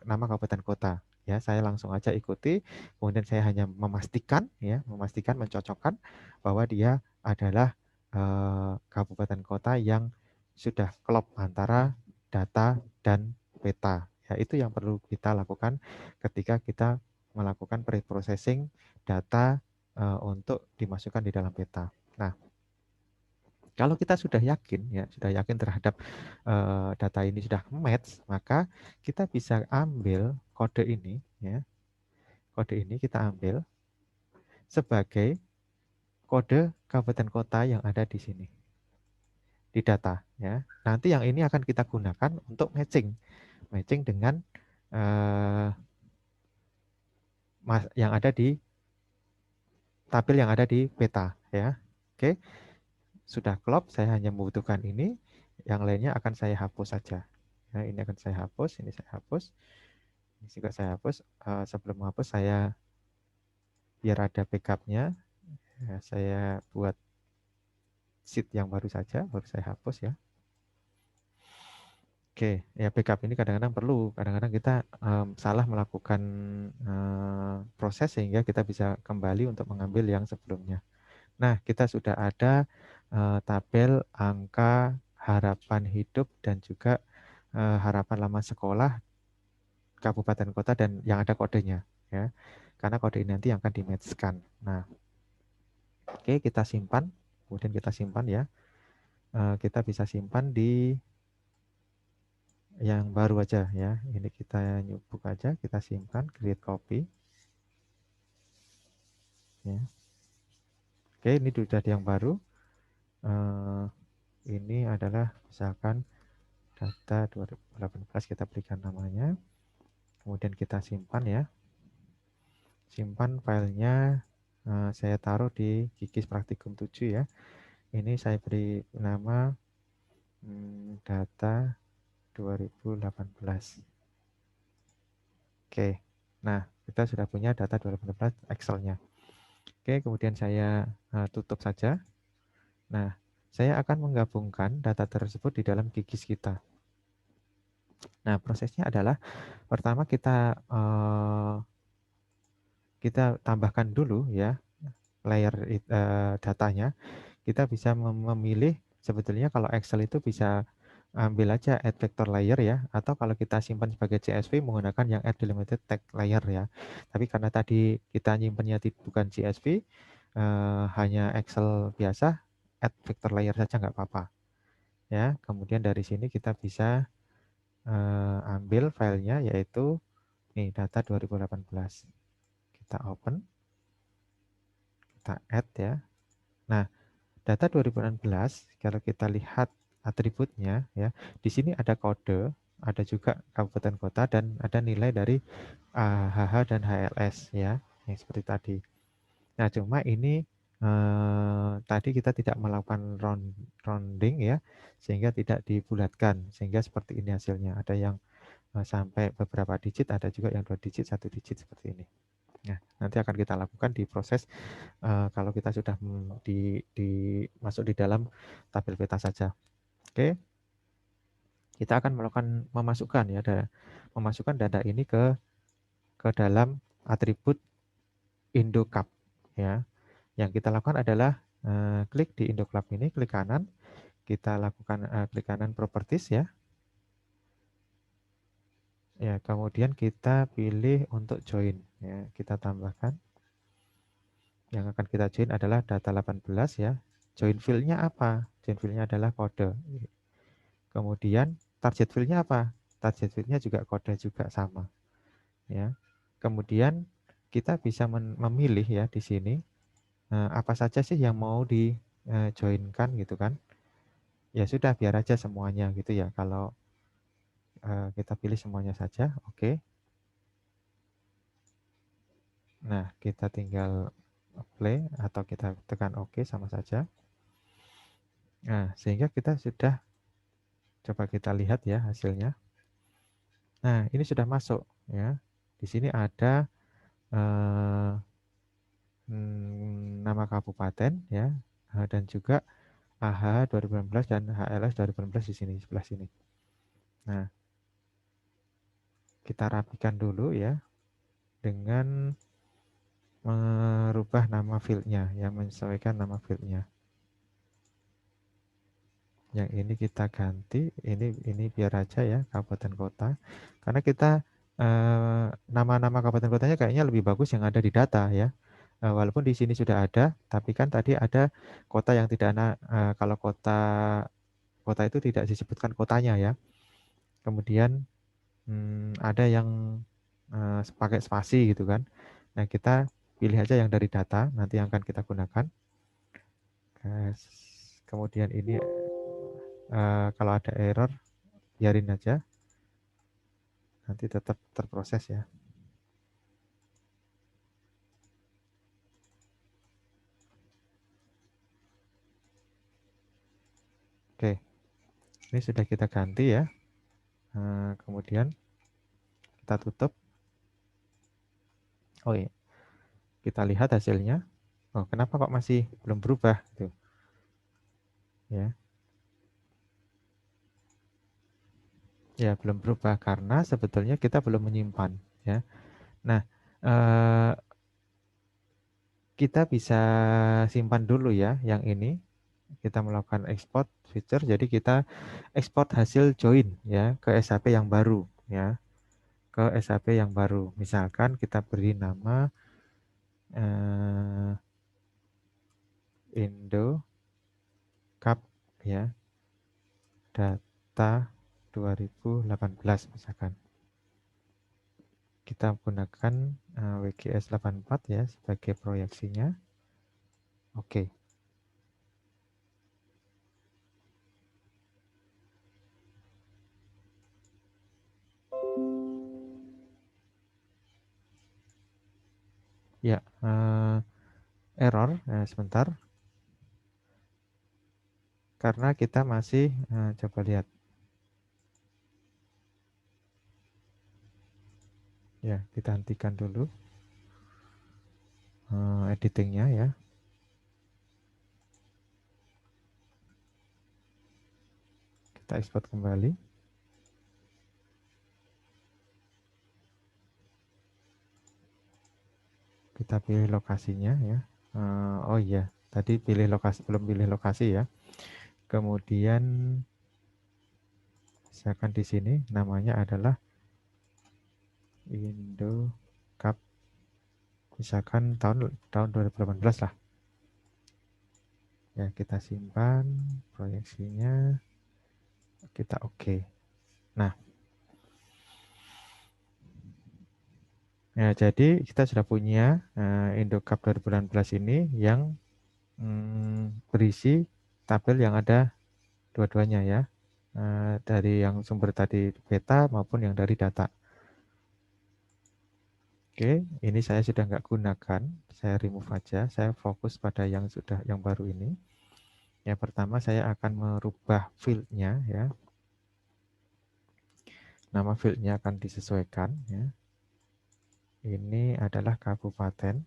nama kabupaten kota. Ya, saya langsung aja ikuti. Kemudian saya hanya memastikan, mencocokkan bahwa dia adalah kabupaten kota yang sudah klop antara data dan peta. Ya, itu yang perlu kita lakukan ketika kita melakukan pre-processing data untuk dimasukkan di dalam peta. Nah, kalau kita sudah yakin terhadap data ini sudah match, maka kita bisa ambil kode ini, ya, kode ini kita ambil sebagai kode kabupaten kota yang ada di sini di data, ya. Nanti yang ini akan kita gunakan untuk matching dengan yang ada di tabel yang ada di peta ya. Oke, sudah klop, saya hanya membutuhkan ini, yang lainnya akan saya hapus saja. Ya, ini akan saya hapus, ini saya hapus, ini juga saya hapus. Sebelum menghapus saya biar ada backupnya, ya, saya buat sheet yang baru saja, baru saya hapus ya. Oke, ya backup ini kadang-kadang perlu, kadang-kadang kita salah melakukan proses sehingga kita bisa kembali untuk mengambil yang sebelumnya. Nah, kita sudah ada tabel angka harapan hidup dan juga harapan lama sekolah kabupaten kota dan yang ada kodenya ya. Karena kode ini nanti yang akan di-match-kan. Nah, oke, kita simpan, kemudian kita simpan ya. Kita bisa simpan di yang baru aja ya. Ini kita nyubuk aja, kita simpan, create copy. Ya. Oke, ini sudah ada yang baru. Ini adalah misalkan data 2018, kita berikan namanya. Kemudian kita simpan ya. Simpan filenya, saya taruh di Gigis Praktikum 7 ya. Ini saya beri nama data 2018. Oke, nah kita sudah punya data 2018 Excel-nya. Oke, kemudian saya tutup saja. Nah, saya akan menggabungkan data tersebut di dalam Gigis kita. Nah, prosesnya adalah pertama kita tambahkan dulu ya layer datanya. Kita bisa memilih sebetulnya kalau Excel itu bisa ambil aja add vector layer ya, atau kalau kita simpan sebagai CSV menggunakan yang add delimited text layer ya. Tapi karena tadi kita nyimpannya bukan CSV, hanya Excel biasa, add vector layer saja nggak apa-apa ya. Kemudian dari sini kita bisa ambil filenya yaitu nih data 2018. Kita open, kita add ya. Nah, data 2016 kalau kita lihat atributnya ya, di sini ada kode, ada juga kabupaten kota dan ada nilai dari HH dan HLS ya, yang seperti tadi. Nah, cuma ini tadi kita tidak melakukan rounding ya, sehingga tidak dibulatkan, sehingga seperti ini hasilnya. Ada yang sampai beberapa digit, ada juga yang 2 digit, 1 digit seperti ini. Nah, nanti akan kita lakukan di proses kalau kita sudah masuk di dalam tabel peta saja. Oke, kita akan melakukan memasukkan data ini ke dalam atribut IndoCap ya. Yang kita lakukan adalah klik di IndoCap ini, klik kanan, kita lakukan klik kanan properties ya. Ya, kemudian kita pilih untuk join ya, kita tambahkan. Yang akan kita join adalah data 18 ya. Join field-nya apa? Join field-nya adalah kode. Kemudian target field-nya apa? Target field-nya juga kode juga sama. Ya. Kemudian kita bisa memilih ya di sini apa saja sih yang mau di join-kan gitu kan. Ya sudah biar aja semuanya gitu ya. Kalau kita pilih semuanya saja, oke. Nah, kita tinggal play atau kita tekan oke sama saja. Nah, sehingga kita sudah coba kita lihat ya hasilnya. Nah, ini sudah masuk ya. Di sini ada nama kabupaten ya dan juga AH 2018 dan HLS 2018 di sini sebelah sini. Nah, kita rapikan dulu ya dengan merubah nama fieldnya, yang menyesuaikan nama fieldnya. Yang ini kita ganti, ini biar aja ya kabupaten kota, karena kita nama-nama kabupaten kotanya kayaknya lebih bagus yang ada di data ya. Walaupun di sini sudah ada, tapi kan tadi ada kota yang tidak ada. Kalau kota itu tidak disebutkan kotanya ya. Kemudian ada yang pakai spasi gitu kan. Nah, kita pilih aja yang dari data, nanti yang akan kita gunakan. Kemudian ini kalau ada error, biarin aja. Nanti tetap terproses ya. Oke, ini sudah kita ganti ya. Kemudian kita tutup. Oh iya, kita lihat hasilnya. Oh, kenapa kok masih belum berubah? Gitu. ya. Ya, belum berubah karena sebetulnya kita belum menyimpan, ya. Nah, kita bisa simpan dulu ya yang ini. Kita melakukan export feature, jadi kita export hasil join ya ke SAP yang baru ya, ke SAP yang baru. Misalkan kita beri nama Indo Cup ya, data 2018 misalkan. Kita gunakan WGS 84 ya sebagai proyeksinya. Oke. Ya, error sebentar. Karena kita masih coba lihat. Ya, kita hentikan dulu editingnya ya. Kita export kembali. Kita pilih lokasinya ya. Oh iya, tadi pilih lokasi, belum pilih lokasi ya. Kemudian misalkan di sini namanya adalah Indo Cup, misalkan tahun 2018 lah. Ya, kita simpan proyeksinya. Kita oke. Nah, ya, jadi kita sudah punya Indo Cup 2018 ini yang berisi tabel yang ada dua-duanya ya. Dari yang sumber tadi beta maupun yang dari data. Oke, ini saya sudah nggak gunakan, saya remove aja, saya fokus pada yang baru ini. Yang pertama saya akan merubah fieldnya ya. Nama fieldnya akan disesuaikan ya. Ini adalah kabupaten.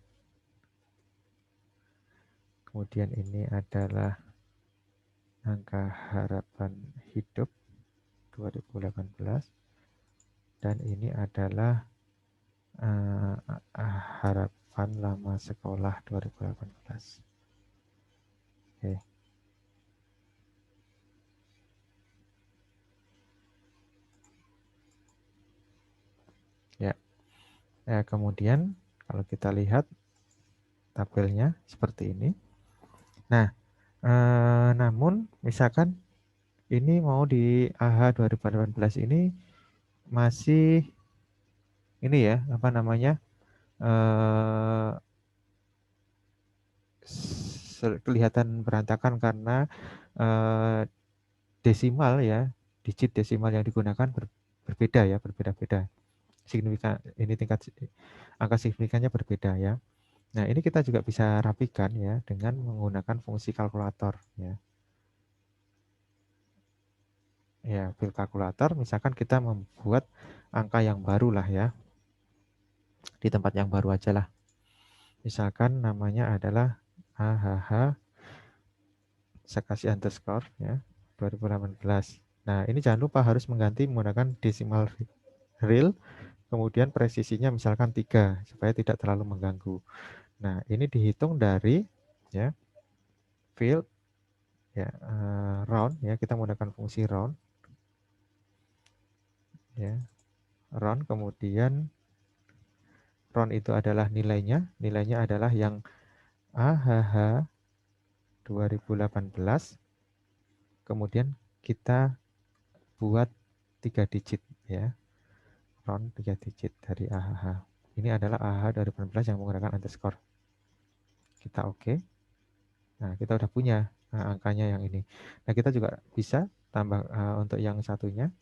Kemudian ini adalah angka harapan hidup 2018. Dan ini adalah harapan lama sekolah 2018. Oke. Ya. Kemudian kalau kita lihat tabelnya seperti ini. Nah, namun misalkan ini mau di AH 2018 ini masih ini ya, apa namanya? Kelihatan berantakan karena desimal ya, digit desimal yang digunakan berbeda ya, berbeda-beda. Signifikan ini tingkat angka signifikannya berbeda ya. Nah, ini kita juga bisa rapikan ya dengan menggunakan fungsi kalkulator ya. Ya, fill kalkulator misalkan kita membuat angka yang baru lah ya. Di tempat yang baru aja lah. Misalkan namanya adalah AHH, saya kasih underscore ya, 2018. Nah, ini jangan lupa harus mengganti menggunakan decimal real, kemudian presisinya misalkan 3 supaya tidak terlalu mengganggu. Nah, ini dihitung dari ya field ya round ya, kita menggunakan fungsi round ya. Round, kemudian round itu adalah nilainya adalah yang AHH 2018, kemudian kita buat 3 digit ya, round 3 digit dari AHH. Ini adalah AHH 2018 yang menggunakan underscore. Kita oke. Nah, kita udah punya angkanya yang ini. Nah, kita juga bisa tambah untuk yang satunya.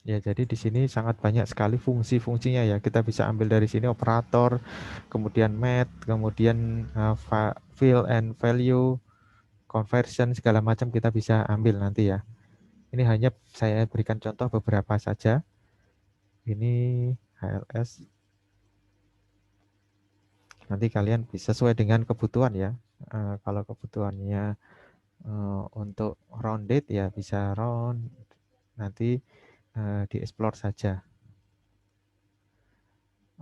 Ya, jadi di sini sangat banyak sekali fungsi-fungsinya ya. Kita bisa ambil dari sini operator, kemudian math, kemudian fill and value, conversion, segala macam kita bisa ambil nanti ya. Ini hanya saya berikan contoh beberapa saja. Ini HLS. Nanti kalian bisa sesuai dengan kebutuhan ya. Kalau kebutuhannya untuk rounded ya bisa round. Nanti dieksplor saja.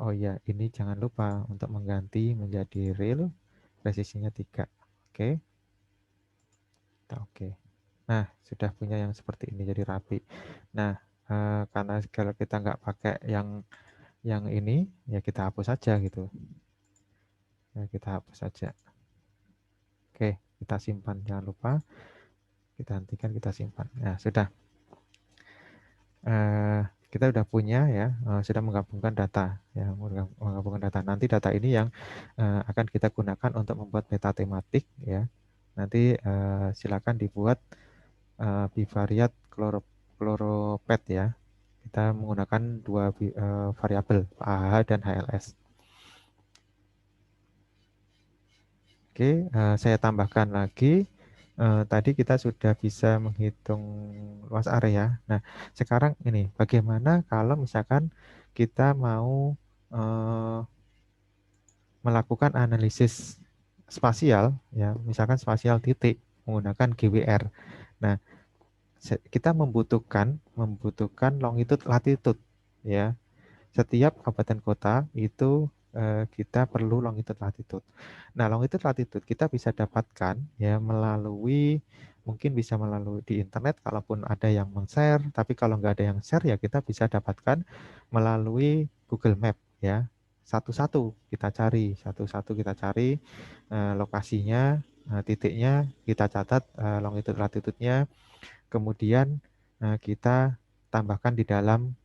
Oh ya, ini jangan lupa untuk mengganti menjadi real, presisinya 3. Oke. Oke. Nah, sudah punya yang seperti ini jadi rapi. Nah, karena kalau kita nggak pakai yang ini, ya kita hapus saja gitu. Ya, kita hapus saja. Oke, kita simpan. Jangan lupa kita hentikan, kita simpan. Nah, sudah. Kita sudah punya ya, sudah menggabungkan data ya, menggabungkan data. Nanti data ini yang akan kita gunakan untuk membuat peta tematik ya. Nanti silakan dibuat bivariat chloropet ya. Kita menggunakan dua variabel AH dan HLS. Oke, saya tambahkan lagi. Tadi kita sudah bisa menghitung luas area. Nah, sekarang ini bagaimana kalau misalkan kita mau melakukan analisis spasial, ya, misalkan spasial titik menggunakan GWR. Nah, kita membutuhkan longitude latitude, ya. Setiap kabupaten kota itu kita perlu longitude latitude. Nah, longitude latitude kita bisa dapatkan ya melalui mungkin bisa melalui di internet kalaupun ada yang men-share, tapi kalau nggak ada yang share ya kita bisa dapatkan melalui Google Map ya. Satu-satu kita cari, lokasinya, titiknya, kita catat longitude latitude-nya, kemudian kita tambahkan di dalam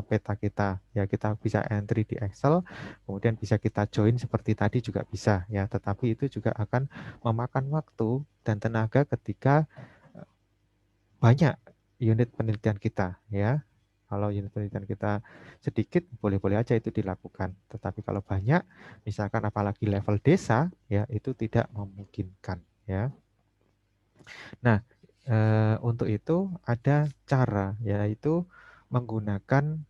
peta kita. Ya, kita bisa entry di Excel, kemudian bisa kita join seperti tadi juga bisa ya, tetapi itu juga akan memakan waktu dan tenaga ketika banyak unit penelitian kita ya. Kalau unit penelitian kita sedikit, boleh-boleh aja itu dilakukan. Tetapi kalau banyak, misalkan apalagi level desa, ya itu tidak memungkinkan ya. Nah, untuk itu ada cara, yaitu menggunakan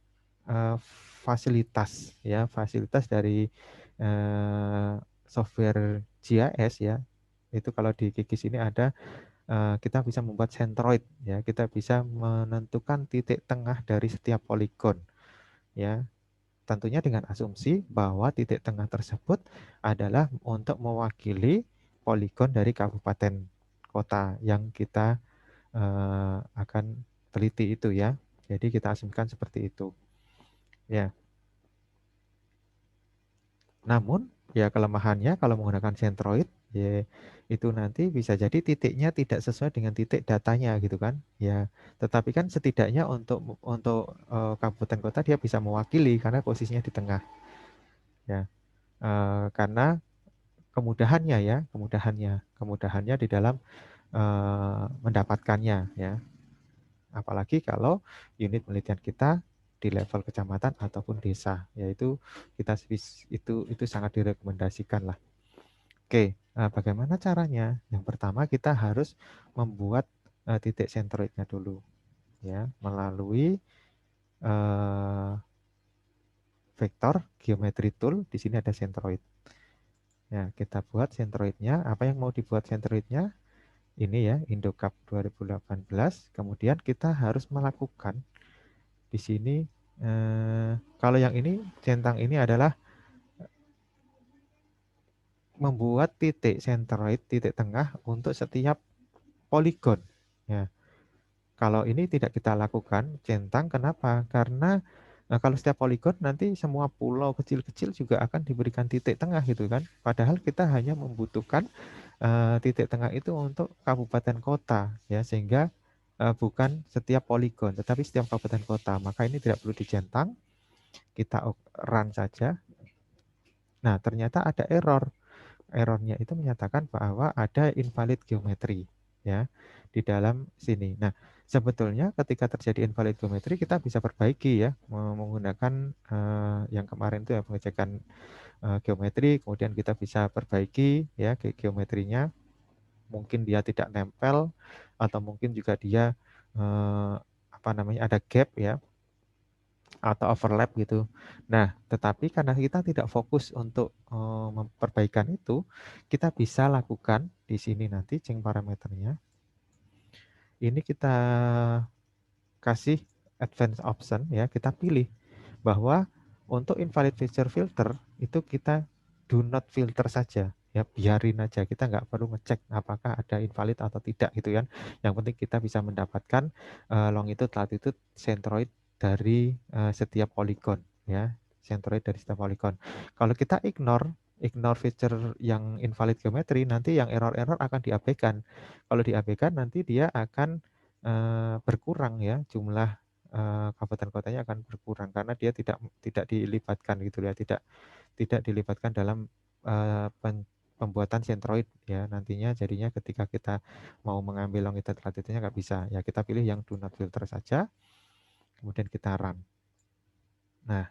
fasilitas, ya, fasilitas dari software GIS ya. Itu kalau di Kikis ini ada, kita bisa membuat centroid, ya, kita bisa menentukan titik tengah dari setiap poligon, ya. Tentunya dengan asumsi bahwa titik tengah tersebut adalah untuk mewakili poligon dari kabupaten kota yang kita akan teliti itu ya. Jadi kita asumsikan seperti itu. Ya. Namun ya kelemahannya kalau menggunakan Centroid ya itu nanti bisa jadi titiknya tidak sesuai dengan titik datanya gitu kan. Ya, tetapi kan setidaknya untuk kabupaten kota dia bisa mewakili karena posisinya di tengah. Ya. Karena kemudahannya ya, kemudahannya di dalam mendapatkannya ya. Apalagi kalau unit penelitian kita di level kecamatan ataupun desa, yaitu kita itu sangat direkomendasikan lah. Oke, bagaimana caranya? Yang pertama kita harus membuat titik sentroidnya dulu, ya, melalui vektor geometry tool. Di sini ada sentroid. Ya, kita buat sentroidnya. Apa yang mau dibuat sentroidnya? Ini ya, Indocap 2018. Kemudian kita harus melakukan di sini kalau yang ini centang ini adalah membuat titik sentroid, titik tengah untuk setiap poligon. Ya, kalau ini tidak kita lakukan centang, kenapa? Karena kalau setiap poligon nanti semua pulau kecil-kecil juga akan diberikan titik tengah gitu kan. Padahal kita hanya membutuhkan titik tengah itu untuk kabupaten kota ya, sehingga bukan setiap poligon, tetapi setiap kabupaten kota. Maka ini tidak perlu dicentang, kita run saja. Nah, ternyata ada error. Errornya itu menyatakan bahwa ada invalid geometri ya di dalam sini. Nah, sebetulnya ketika terjadi invalid geometri kita bisa perbaiki ya menggunakan yang kemarin itu ya pengecekan geometri, kemudian kita bisa perbaiki ya geometrinya. Mungkin dia tidak nempel atau mungkin juga dia apa namanya, ada gap ya, atau overlap gitu. Nah, tetapi karena kita tidak fokus untuk memperbaikan itu, kita bisa lakukan di sini nanti change parameternya. Ini kita kasih advanced option ya, kita pilih bahwa untuk invalid feature filter itu kita do not filter saja ya, biarin aja, kita nggak perlu ngecek apakah ada invalid atau tidak gitu kan. Yang penting kita bisa mendapatkan longitude latitude centroid dari setiap poligon ya, centroid dari setiap poligon. Kalau kita ignore feature yang invalid geometri, nanti yang error-error akan diabaikan. Kalau diabaikan nanti dia akan berkurang ya, jumlah kabupaten kotanya akan berkurang karena dia tidak dilibatkan gitu ya, tidak dilibatkan dalam pembuatan centroid ya, nantinya jadinya ketika kita mau mengambil longitude latitude-nya nggak bisa ya, kita pilih yang do not filter saja, kemudian kita run. Nah,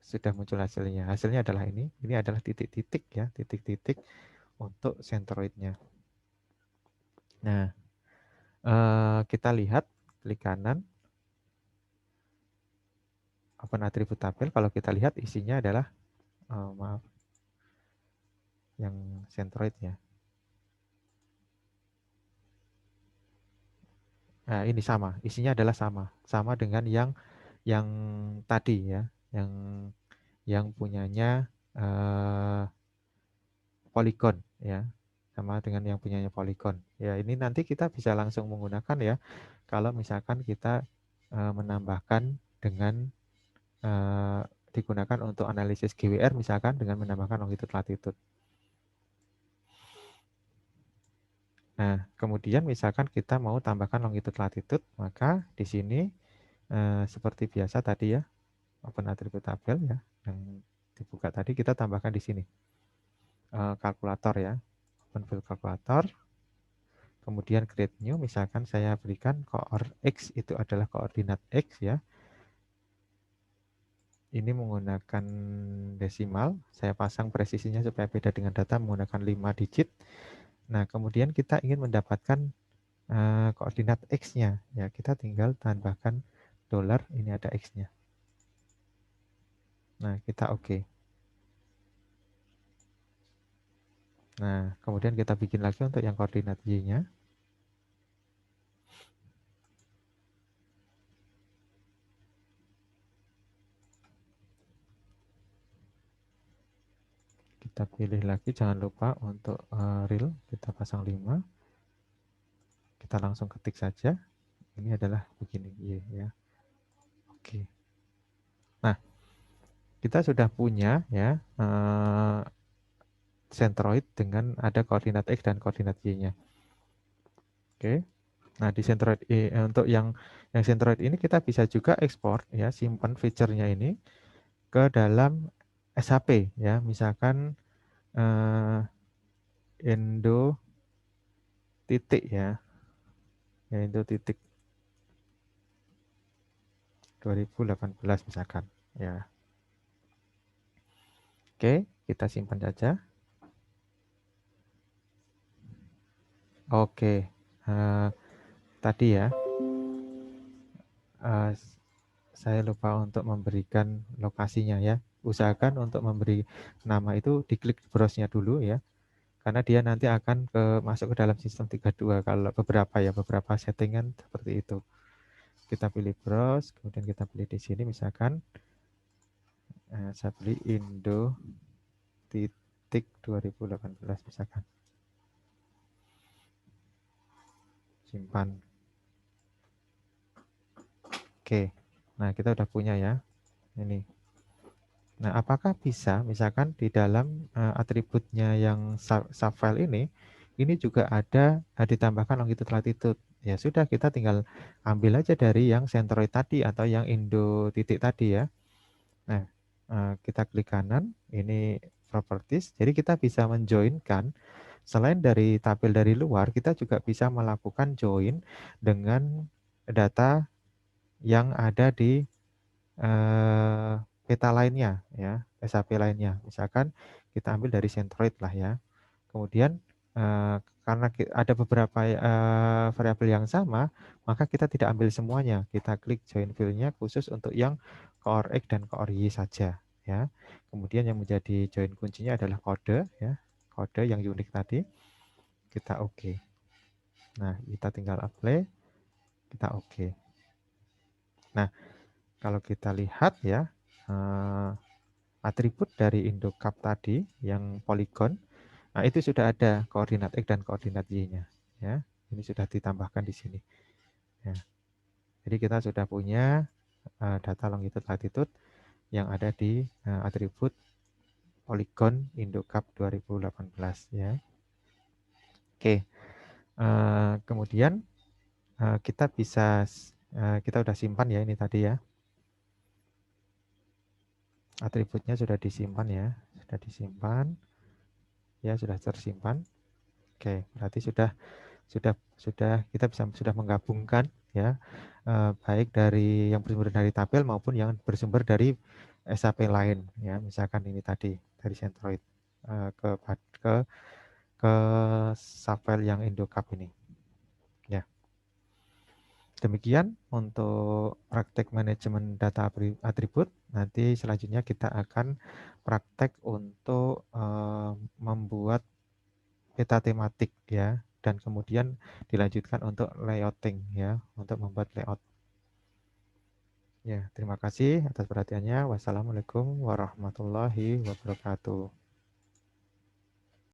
sudah muncul hasilnya. Hasilnya adalah ini adalah titik-titik ya, titik-titik untuk centroidnya. Nah, kita lihat klik kanan open atribut tabel. Kalau kita lihat isinya adalah maaf, yang centroid ya. Nah, ini sama, isinya adalah sama dengan yang tadi ya, yang punyanya Polygon ya, sama dengan yang punyanya Polygon. Ya, ini nanti kita bisa langsung menggunakan ya, kalau misalkan kita menambahkan dengan digunakan untuk analisis GWR misalkan dengan menambahkan longitude latitude. Nah, kemudian misalkan kita mau tambahkan longitude latitude, maka di sini seperti biasa tadi ya, open attribute tabel ya, yang dibuka tadi kita tambahkan di sini kalkulator ya, open field kalkulator, kemudian create new, misalkan saya berikan X itu adalah koordinat X ya, ini menggunakan desimal, saya pasang presisinya supaya beda dengan data menggunakan 5 digit. Nah, kemudian kita ingin mendapatkan koordinat X-nya ya, kita tinggal tambahkan dolar, ini ada X-nya. Nah, kita oke. Nah, kemudian kita bikin lagi untuk yang koordinat Y-nya. Kita pilih lagi, jangan lupa untuk real, kita pasang 5. Kita langsung ketik saja. Ini adalah begini Y ya. Oke. Nah, kita sudah punya ya centroid dengan ada koordinat X dan koordinat Y-nya. Oke. Nah, di centroid untuk yang centroid ini kita bisa juga ekspor ya, simpan feature-nya ini ke dalam SHP ya. Misalkan Indo titik ya. Indo titik 2018 misalkan ya. Oke, kita simpan saja. Oke. Tadi ya. Saya lupa untuk memberikan lokasinya ya. Usahakan untuk memberi nama itu diklik browse-nya dulu ya. Karena dia nanti akan masuk ke dalam sistem 32 kalau beberapa settingan seperti itu. Kita pilih browse, kemudian kita pilih di sini misalkan saya pilih Indo titik 2018 misalkan. Simpan. Oke. Nah, kita udah punya ya. Ini. Nah, apakah bisa misalkan di dalam atributnya yang subfile ini juga ada ditambahkan longitude latitude. Ya sudah, kita tinggal ambil aja dari yang centroid tadi atau yang Indo titik tadi ya. Nah, kita klik kanan, ini properties. Jadi kita bisa menjoinkan, selain dari tabel dari luar, kita juga bisa melakukan join dengan data yang ada di peta lainnya ya, SAP lainnya. Misalkan kita ambil dari centroid lah ya. Kemudian karena ada beberapa variabel yang sama, maka kita tidak ambil semuanya. Kita klik join fill-nya khusus untuk yang core X dan core Y saja, ya. Kemudian yang menjadi join kuncinya adalah kode, ya, kode yang unik tadi. Kita oke. Nah, kita tinggal apply, kita oke. Nah, kalau kita lihat ya, atribut dari Indocap tadi yang polygon, nah itu sudah ada koordinat X dan koordinat Y-nya, ya. Ini sudah ditambahkan di sini. Ya. Jadi kita sudah punya data longitude latitude yang ada di atribut Polygon Indocap 2018, ya. Oke. Kemudian kita bisa kita udah simpan ya ini tadi ya. Atributnya sudah disimpan ya, sudah disimpan. Ya, sudah tersimpan. Oke, berarti sudah kita sudah menggabungkan ya, baik dari yang bersumber dari tabel maupun yang bersumber dari SAP lain ya, misalkan ini tadi dari Centroid ke ke ke subfile yang Indocap ini ya. Demikian untuk praktek manajemen data atribut. Nanti selanjutnya kita akan praktek untuk membuat peta tematik ya, dan kemudian dilanjutkan untuk layouting ya, untuk membuat layout. Ya, terima kasih atas perhatiannya. Wassalamualaikum warahmatullahi wabarakatuh.